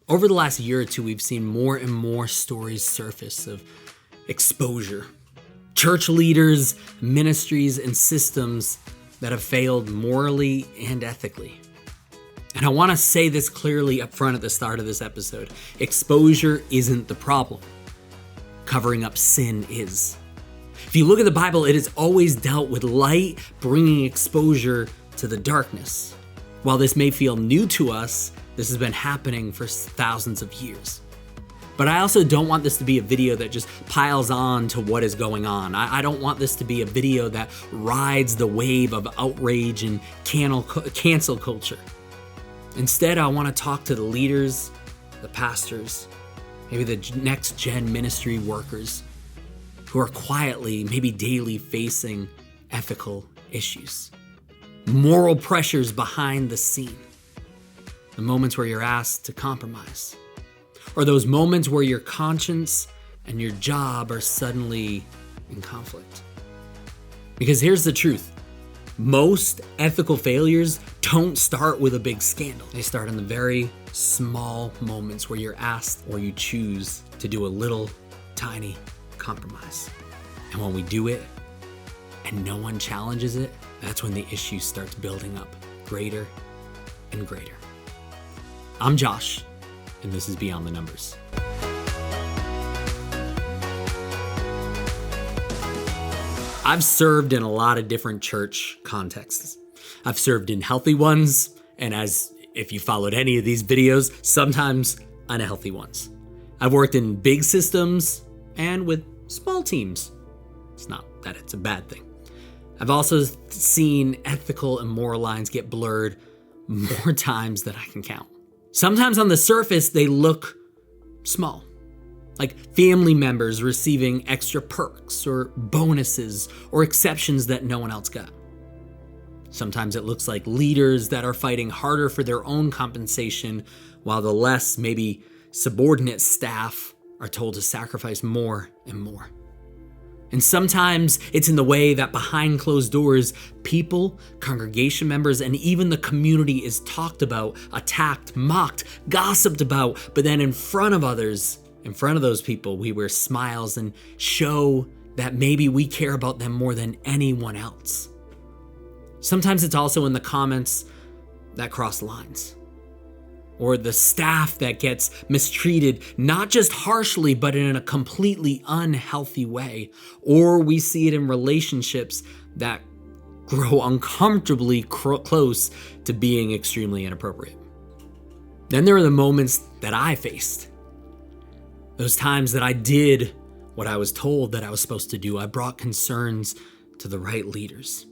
Over the last year or two, we've seen more and more stories surface of exposure. Church leaders, ministries, and systems that have failed morally and ethically. And I want to say this clearly up front at the start of this episode. Exposure isn't the problem. Covering up sin is. If you look at the Bible, it has always dealt with light bringing exposure to the darkness. While this may feel new to us, this has been happening for thousands of years. But I also don't want this to be a video that just piles on to what is going on. I don't want this to be a video that rides the wave of outrage and cancel culture. Instead, I want to talk to the leaders, the pastors, maybe the next gen ministry workers who are quietly, maybe daily facing ethical issues, moral pressures behind the scene, the moments where you're asked to compromise, or those moments where your conscience and your job are suddenly in conflict. Because here's the truth. Most ethical failures don't start with a big scandal. They start in the very small moments where you're asked or you choose to do a little tiny compromise. And when we do it and no one challenges it, that's when the issue starts building up greater and greater. I'm Josh, and this is Beyond the Numbers. I've served in a lot of different church contexts. I've served in healthy ones, and if you followed any of these videos, sometimes unhealthy ones. I've worked in big systems and with small teams. It's not that it's a bad thing. I've also seen ethical and moral lines get blurred more times than I can count. Sometimes on the surface, they look small, like family members receiving extra perks or bonuses or exceptions that no one else got. Sometimes it looks like leaders that are fighting harder for their own compensation while the less, maybe subordinate staff are told to sacrifice more and more. And sometimes it's in the way that behind closed doors, people, congregation members, and even the community is talked about, attacked, mocked, gossiped about, but then in front of others, in front of those people, we wear smiles and show that maybe we care about them more than anyone else. Sometimes it's also in the comments that cross lines, or the staff that gets mistreated, not just harshly, but in a completely unhealthy way. Or we see it in relationships that grow uncomfortably close to being extremely inappropriate. Then there are the moments that I faced. Those times that I did what I was told that I was supposed to do. I brought concerns to the right leaders.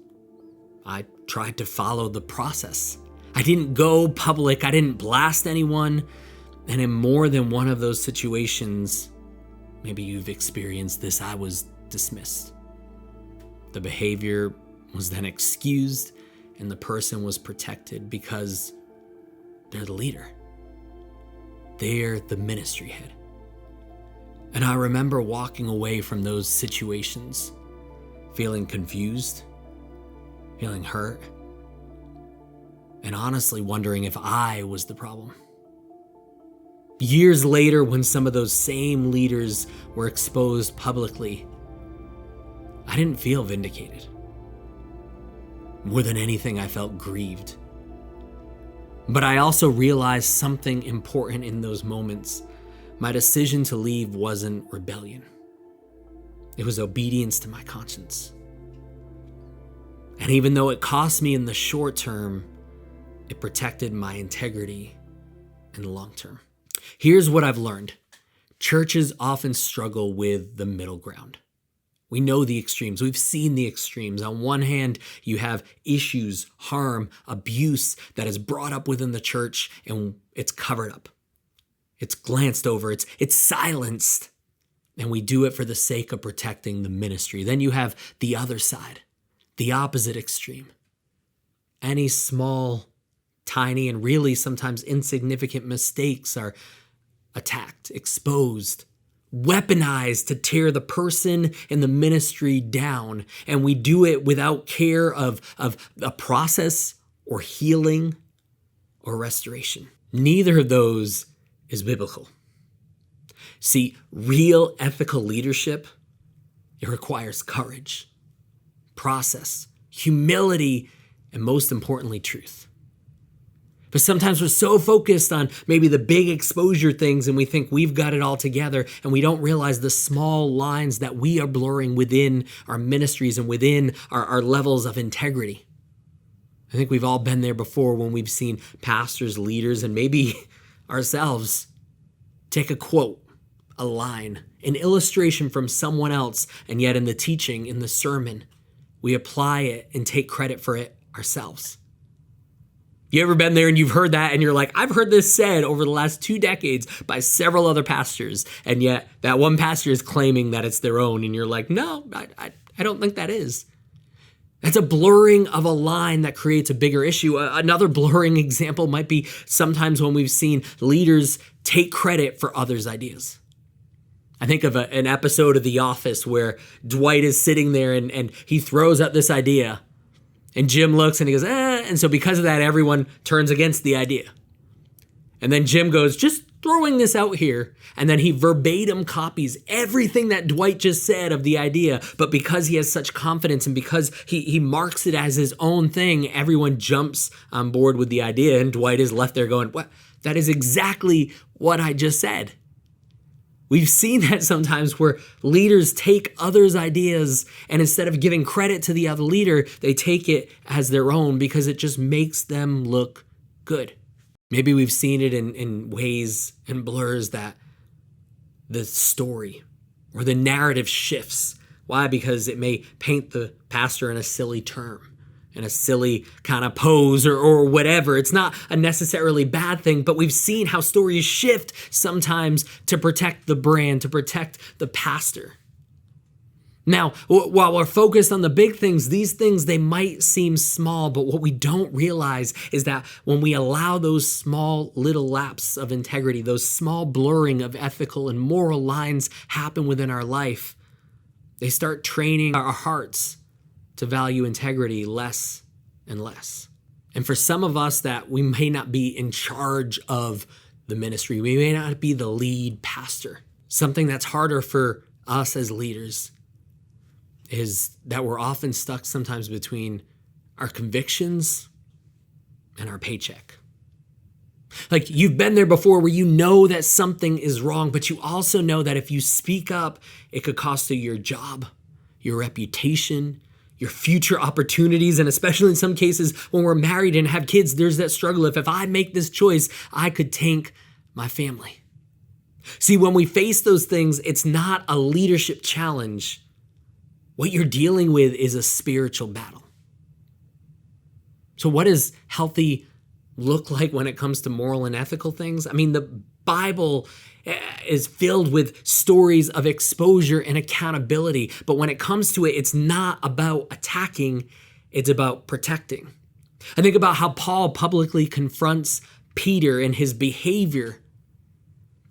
I tried to follow the process. I didn't go public, I didn't blast anyone, and in more than one of those situations, maybe you've experienced this, I was dismissed. The behavior was then excused, and the person was protected because they're the leader. They're the ministry head. And I remember walking away from those situations, feeling confused, feeling hurt, and honestly wondering if I was the problem. Years later, when some of those same leaders were exposed publicly, I didn't feel vindicated. More than anything, I felt grieved. But I also realized something important in those moments. My decision to leave wasn't rebellion. It was obedience to my conscience. And even though it cost me in the short term, it protected my integrity in the long term. Here's what I've learned. Churches often struggle with the middle ground. We know the extremes. We've seen the extremes. On one hand, you have issues, harm, abuse that is brought up within the church and it's covered up. It's glanced over. It's silenced. And we do it for the sake of protecting the ministry. Then you have the other side, the opposite extreme. Any small, tiny, and really sometimes insignificant mistakes are attacked, exposed, weaponized to tear the person and the ministry down. And we do it without care of a process or healing or restoration. Neither of those is biblical. See, real ethical leadership, it requires courage, process, humility, and most importantly, truth. But sometimes we're so focused on maybe the big exposure things and we think we've got it all together, and we don't realize the small lines that we are blurring within our ministries and within our levels of integrity. I think we've all been there before when we've seen pastors, leaders, and maybe ourselves take a quote, a line, an illustration from someone else, and yet in the teaching, in the sermon, we apply it and take credit for it ourselves. You ever been there and you've heard that and you're like, I've heard this said over the last 2 decades by several other pastors, and yet that one pastor is claiming that it's their own, and you're like, no, I don't think that is. That's a blurring of a line that creates a bigger issue. Another blurring example might be sometimes when we've seen leaders take credit for others' ideas. I think of an episode of The Office where Dwight is sitting there and he throws out this idea. And Jim looks and he goes, and so because of that, everyone turns against the idea. And then Jim goes, just throwing this out here. And then he verbatim copies everything that Dwight just said of the idea. But because he has such confidence and because he marks it as his own thing, everyone jumps on board with the idea. And Dwight is left there going, what? That is exactly what I just said. We've seen that sometimes where leaders take others' ideas and instead of giving credit to the other leader, they take it as their own because it just makes them look good. Maybe we've seen it in ways and blurs that the story or the narrative shifts. Why? Because it may paint the pastor in a silly term, in a silly kind of pose or whatever. It's not a necessarily bad thing, but we've seen how stories shift sometimes to protect the brand, to protect the pastor. Now, while we're focused on the big things, these things, they might seem small, but what we don't realize is that when we allow those small little lapses of integrity, those small blurring of ethical and moral lines happen within our life, they start training our hearts to value integrity less and less. And for some of us that we may not be in charge of the ministry, we may not be the lead pastor. Something that's harder for us as leaders is that we're often stuck sometimes between our convictions and our paycheck. Like you've been there before where you know that something is wrong, but you also know that if you speak up, it could cost you your job, your reputation, your future opportunities, and especially in some cases when we're married and have kids, there's that struggle. If I make this choice, I could tank my family. See, when we face those things, it's not a leadership challenge. What you're dealing with is a spiritual battle. So what does healthy look like when it comes to moral and ethical things? I mean, the Bible is filled with stories of exposure and accountability. But when it comes to it, it's not about attacking, it's about protecting. I think about how Paul publicly confronts Peter and his behavior.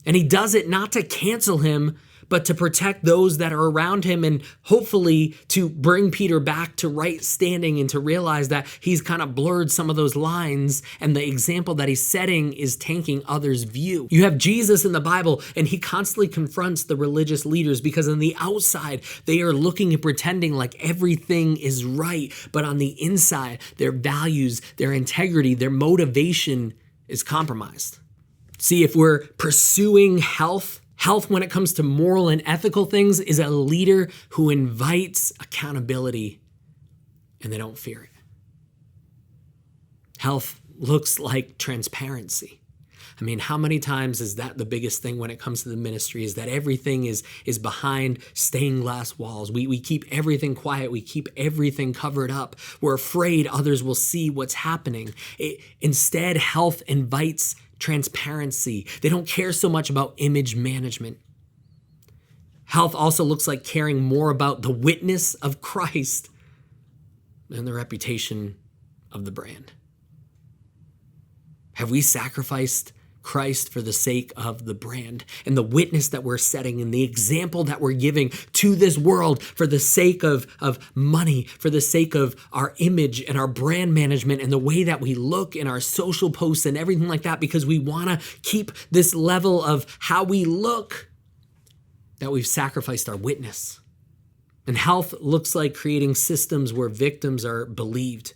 And he does it not to cancel him, but to protect those that are around him and hopefully to bring Peter back to right standing and to realize that he's kind of blurred some of those lines and the example that he's setting is tanking others' view. You have Jesus in the Bible and he constantly confronts the religious leaders because on the outside, they are looking and pretending like everything is right. But on the inside, their values, their integrity, their motivation is compromised. See, if we're pursuing health when it comes to moral and ethical things is a leader who invites accountability and they don't fear it. Health looks like transparency. I mean, how many times is that the biggest thing when it comes to the ministry is that everything is behind stained glass walls. We keep everything quiet. We keep everything covered up. We're afraid others will see what's happening. Instead, health invites transparency. They don't care so much about image management. Health also looks like caring more about the witness of Christ than the reputation of the brand. Have we sacrificed Christ for the sake of the brand and the witness that we're setting and the example that we're giving to this world for the sake of money, for the sake of our image and our brand management and the way that we look in our social posts and everything like that, because we want to keep this level of how we look, that we've sacrificed our witness. And health looks like creating systems where victims are believed,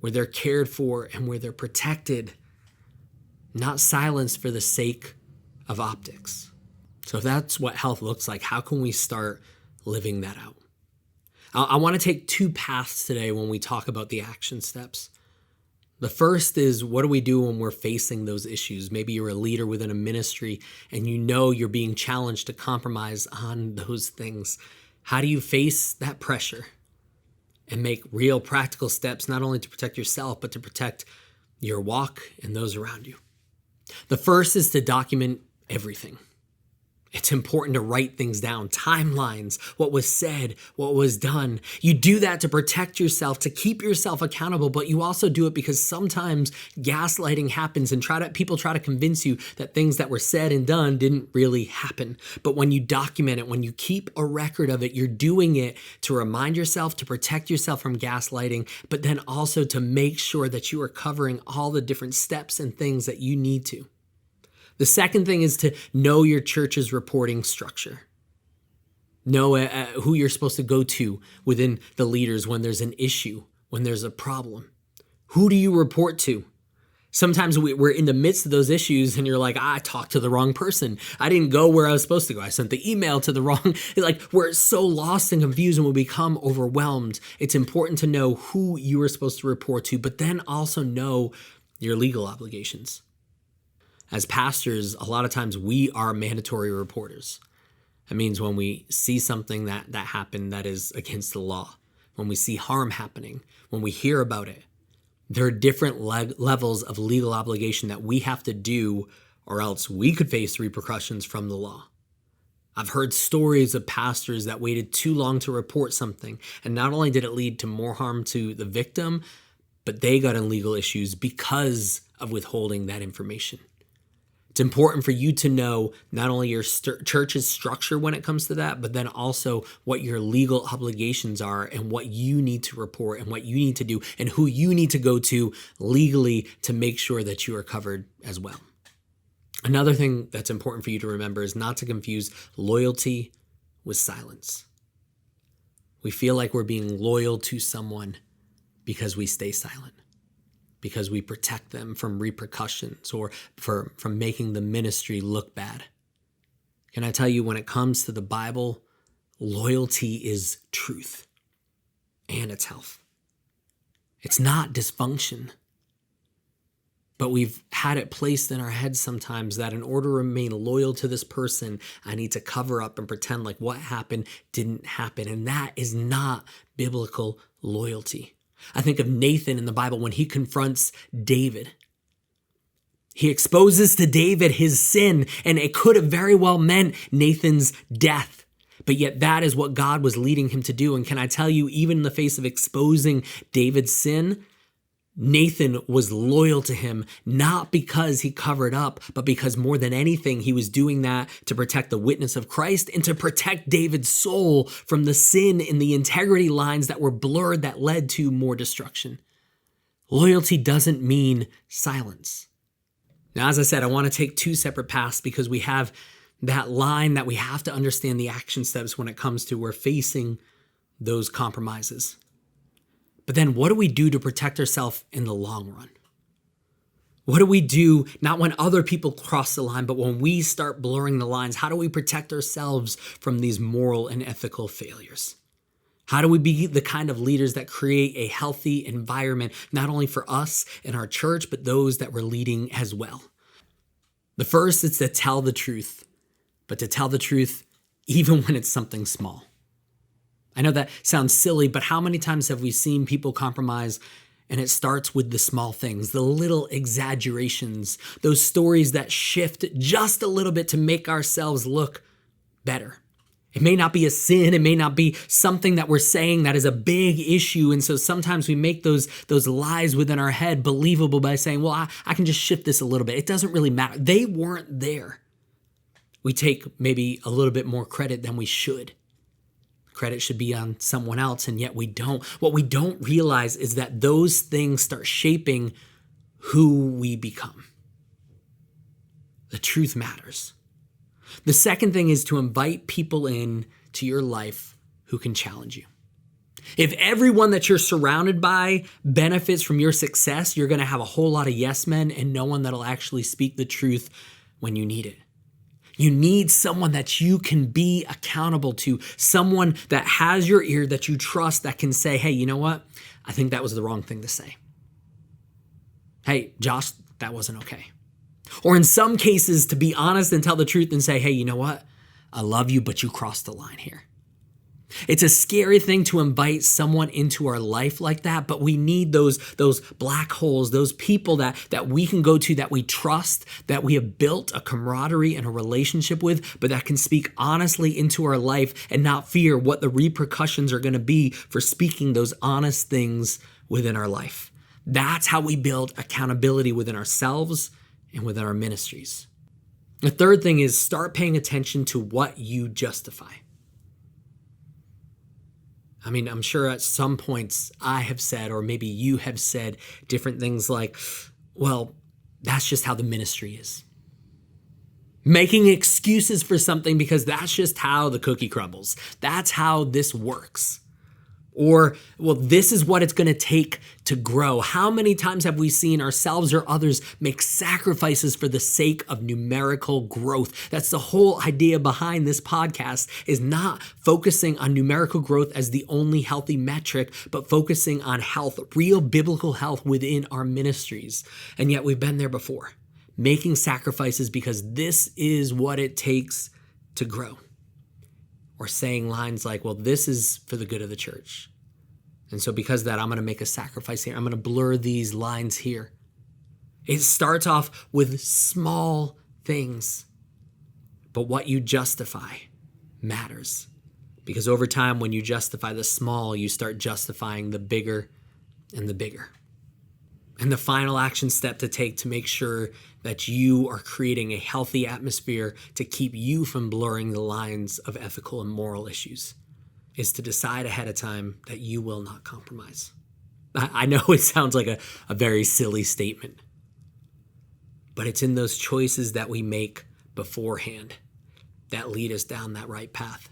where they're cared for and where they're protected, not silenced for the sake of optics. So if that's what health looks like, how can we start living that out? I want to take two paths today when we talk about the action steps. The first is, what do we do when we're facing those issues? Maybe you're a leader within a ministry and you know you're being challenged to compromise on those things. How do you face that pressure and make real practical steps, not only to protect yourself, but to protect your walk and those around you? The first is to document everything. It's important to write things down, timelines, what was said, what was done. You do that to protect yourself, to keep yourself accountable, but you also do it because sometimes gaslighting happens and people try to convince you that things that were said and done didn't really happen. But when you document it, when you keep a record of it, you're doing it to remind yourself, to protect yourself from gaslighting, but then also to make sure that you are covering all the different steps and things that you need to. The second thing is to know your church's reporting structure. Know who you're supposed to go to within the leaders when there's an issue, when there's a problem. Who do you report to? Sometimes we're in the midst of those issues and you're like, I talked to the wrong person. I didn't go where I was supposed to go. I sent the email to the wrong, we're so lost and confused and we become overwhelmed. It's important to know who you are supposed to report to, but then also know your legal obligations. As pastors, a lot of times we are mandatory reporters. That means when we see something that happened that is against the law, when we see harm happening, when we hear about it, there are different levels of legal obligation that we have to do, or else we could face repercussions from the law. I've heard stories of pastors that waited too long to report something, and not only did it lead to more harm to the victim, but they got in legal issues because of withholding that information. It's important for you to know not only your church's structure when it comes to that, but then also what your legal obligations are and what you need to report and what you need to do and who you need to go to legally to make sure that you are covered as well. Another thing that's important for you to remember is not to confuse loyalty with silence. We feel like we're being loyal to someone because we stay silent, because we protect them from repercussions or from making the ministry look bad. Can I tell you, when it comes to the Bible, loyalty is truth and it's health. It's not dysfunction. But we've had it placed in our heads sometimes that in order to remain loyal to this person, I need to cover up and pretend like what happened didn't happen. And that is not biblical loyalty. I think of Nathan in the Bible when he confronts David. He exposes to David his sin, and it could have very well meant Nathan's death. But yet that is what God was leading him to do. And can I tell you, even in the face of exposing David's sin, Nathan was loyal to him, not because he covered up, but because more than anything, he was doing that to protect the witness of Christ and to protect David's soul from the sin and the integrity lines that were blurred that led to more destruction. Loyalty doesn't mean silence. Now, as I said, I want to take two separate paths because we have that line that we have to understand the action steps when it comes to we're facing those compromises. But then what do we do to protect ourselves in the long run? What do we do, not when other people cross the line, but when we start blurring the lines? How do we protect ourselves from these moral and ethical failures? How do we be the kind of leaders that create a healthy environment, not only for us and our church, but those that we're leading as well? The first is to tell the truth, but to tell the truth even when it's something small. I know that sounds silly, but how many times have we seen people compromise and it starts with the small things, the little exaggerations, those stories that shift just a little bit to make ourselves look better. It may not be a sin. It may not be something that we're saying that is a big issue. And so sometimes we make those lies within our head believable by saying, well, I can just shift this a little bit. It doesn't really matter. They weren't there. We take maybe a little bit more credit than we should. Credit should be on someone else, and yet we don't. What we don't realize is that those things start shaping who we become. The truth matters. The second thing is to invite people in to your life who can challenge you. If everyone that you're surrounded by benefits from your success, you're going to have a whole lot of yes men and no one that'll actually speak the truth when you need it. You need someone that you can be accountable to, someone that has your ear, that you trust, that can say, hey, you know what? I think that was the wrong thing to say. Hey, Josh, that wasn't okay. Or in some cases, to be honest and tell the truth and say, hey, you know what? I love you, but you crossed the line here. It's a scary thing to invite someone into our life like that, but we need those black holes, those people that we can go to, that we trust, that we have built a camaraderie and a relationship with, but that can speak honestly into our life and not fear what the repercussions are going to be for speaking those honest things within our life. That's how we build accountability within ourselves and within our ministries. The third thing is start paying attention to what you justify. I mean, I'm sure at some points I have said, or maybe you have said different things like, well, that's just how the ministry is. Making excuses for something because that's just how the cookie crumbles. That's how this works. Or, well, this is what it's going to take to grow. How many times have we seen ourselves or others make sacrifices for the sake of numerical growth? That's the whole idea behind this podcast, is not focusing on numerical growth as the only healthy metric, but focusing on health, real biblical health within our ministries. And yet we've been there before, making sacrifices because this is what it takes to grow. Or saying lines like, well, this is for the good of the church. And so because of that, I'm going to make a sacrifice here. I'm going to blur these lines here. It starts off with small things. But what you justify matters. Because over time, when you justify the small, you start justifying the bigger and the bigger. And the final action step to take to make sure that you are creating a healthy atmosphere to keep you from blurring the lines of ethical and moral issues is to decide ahead of time that you will not compromise. I know it sounds like a very silly statement, but it's in those choices that we make beforehand that lead us down that right path.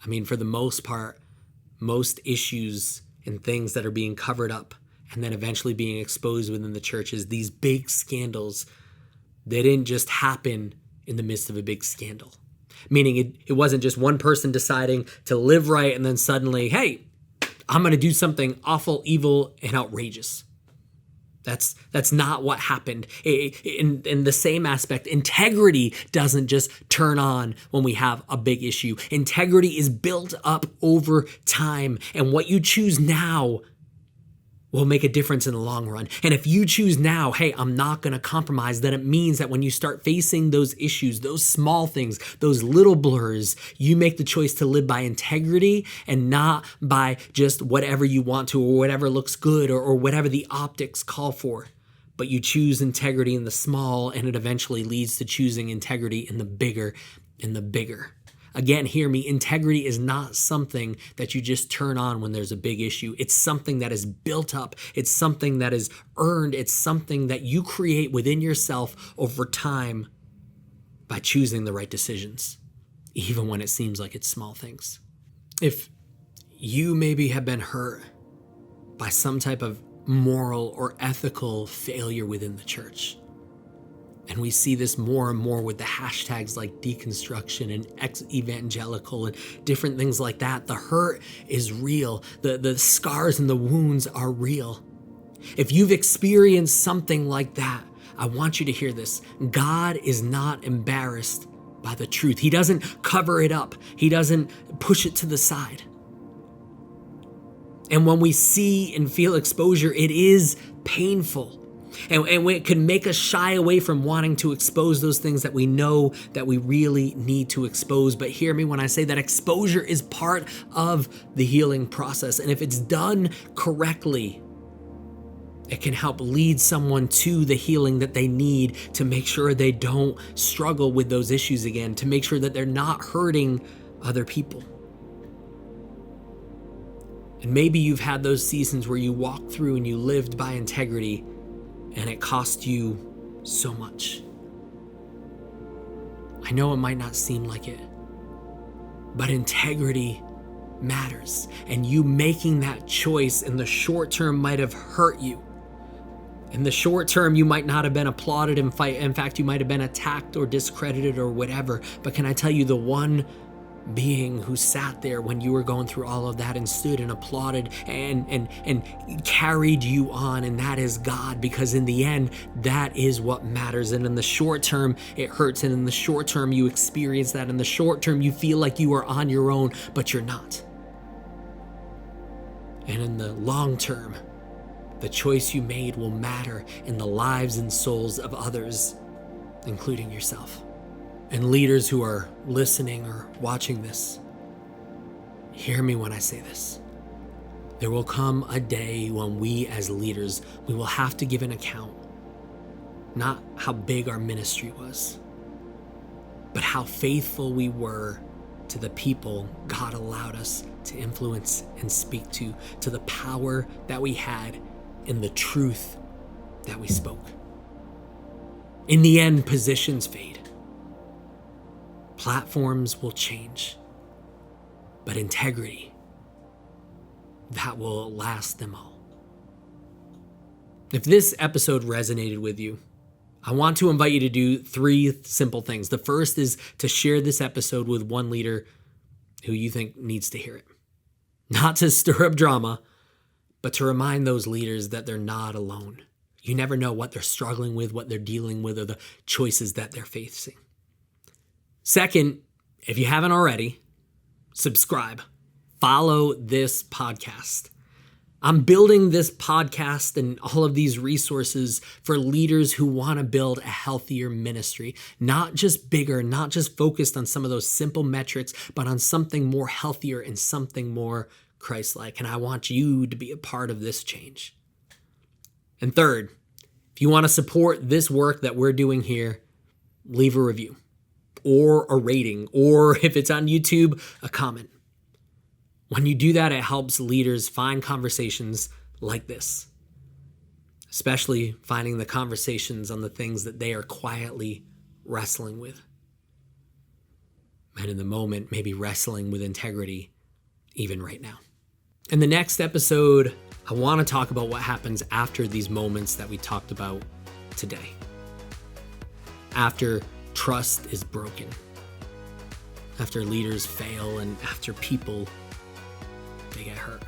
I mean, for the most part, most issues and things that are being covered up and then eventually being exposed within the churches, these big scandals, they didn't just happen in the midst of a big scandal. Meaning it wasn't just one person deciding to live right and then suddenly, hey, I'm going to do something awful, evil, and outrageous. That's not what happened. In the same aspect, integrity doesn't just turn on when we have a big issue. Integrity is built up over time, and what you choose now will make a difference in the long run. And if you choose now, hey, I'm not going to compromise, then it means that when you start facing those issues, those small things, those little blurs, you make the choice to live by integrity and not by just whatever you want to or whatever looks good or whatever the optics call for. But you choose integrity in the small, and it eventually leads to choosing integrity in the bigger and the bigger. Again, hear me, integrity is not something that you just turn on when there's a big issue. It's something that is built up. It's something that is earned. It's something that you create within yourself over time by choosing the right decisions, even when it seems like it's small things. If you maybe have been hurt by some type of moral or ethical failure within the church, and we see this more and more with the hashtags like deconstruction and ex-evangelical and different things like that. The hurt is real. The scars and the wounds are real. If you've experienced something like that, I want you to hear this. God is not embarrassed by the truth. He doesn't cover it up. He doesn't push it to the side. And when we see and feel exposure, it is painful. And it can make us shy away from wanting to expose those things that we know that we really need to expose. But hear me when I say that exposure is part of the healing process. And if it's done correctly, it can help lead someone to the healing that they need to make sure they don't struggle with those issues again, to make sure that they're not hurting other people. And maybe you've had those seasons where you walked through and you lived by integrity and it cost you so much. I know it might not seem like it, but integrity matters. And you making that choice in the short term might have hurt you. In the short term, you might not have been applauded and fight. In fact, you might have been attacked or discredited or whatever. But can I tell you, the one being who sat there when you were going through all of that and stood and applauded and carried you on, and that is God, because in the end, that is what matters. And in the short term, it hurts. And in the short term, you experience that. In the short term, you feel like you are on your own, but you're not. And in the long term, the choice you made will matter in the lives and souls of others, including yourself. And leaders who are listening or watching this, hear me when I say this. There will come a day when we as leaders, we will have to give an account, not how big our ministry was, but how faithful we were to the people God allowed us to influence and speak to the power that we had in the truth that we spoke. In the end, positions fade. Platforms will change. But integrity, that will last them all. If this episode resonated with you, I want to invite you to do 3 simple things. The first is to share this episode with one leader who you think needs to hear it. Not to stir up drama, but to remind those leaders that they're not alone. You never know what they're struggling with, what they're dealing with, or the choices that they're facing. Second, if you haven't already, subscribe. Follow this podcast. I'm building this podcast and all of these resources for leaders who want to build a healthier ministry, not just bigger, not just focused on some of those simple metrics, but on something more healthier and something more Christ-like. And I want you to be a part of this change. And third, if you want to support this work that we're doing here, leave a review or a rating, or if it's on YouTube, a comment. When you do that, it helps leaders find conversations like this, especially finding the conversations on the things that they are quietly wrestling with. And in the moment, maybe wrestling with integrity even right now. In the next episode, I want to talk about what happens after these moments that we talked about today. After trust is broken, after leaders fail, and after people, they get hurt.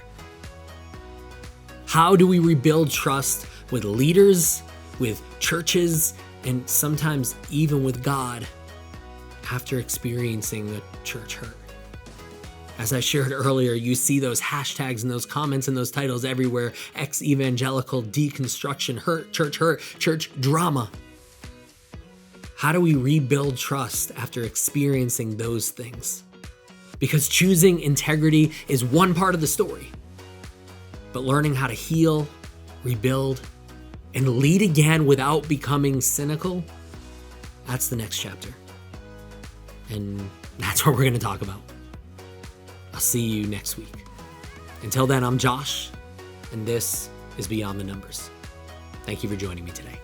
How do we rebuild trust with leaders, with churches, and sometimes even with God after experiencing the church hurt? As I shared earlier, you see those hashtags and those comments and those titles everywhere: ex-evangelical, deconstruction, hurt, church drama. How do we rebuild trust after experiencing those things? Because choosing integrity is one part of the story, but learning how to heal, rebuild, and lead again without becoming cynical, that's the next chapter. And that's what we're going to talk about. I'll see you next week. Until then, I'm Josh, and this is Beyond the Numbers. Thank you for joining me today.